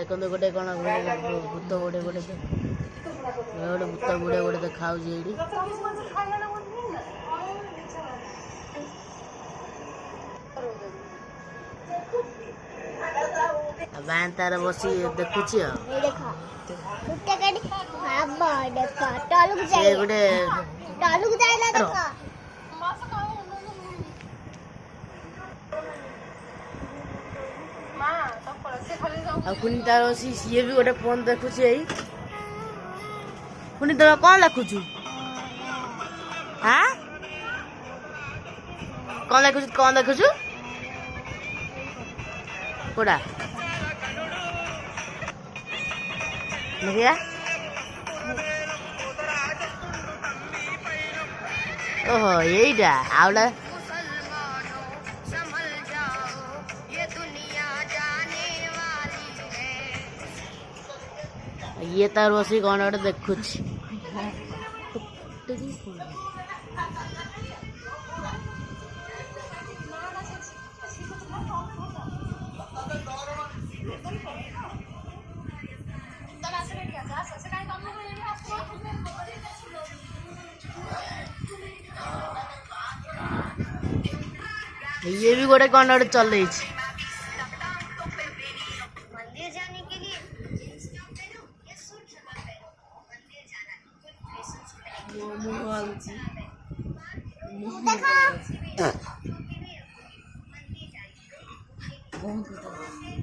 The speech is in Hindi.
देखो गोटे कौन भूत गोटे गोटे गोटे भूत गुड़े गोटे देखा बान तार बसी देखुची पुनी तार बसी सी भी गोटे फोन देखुची पुनी तुम कौन लिखुचु हाँ कौन देखुचु कोड़ा देखिया ओहो यहीटा आवला ये तार बसी कौन गोटे देखुची ये भी गोटे कौन गोटे चल रही बहुत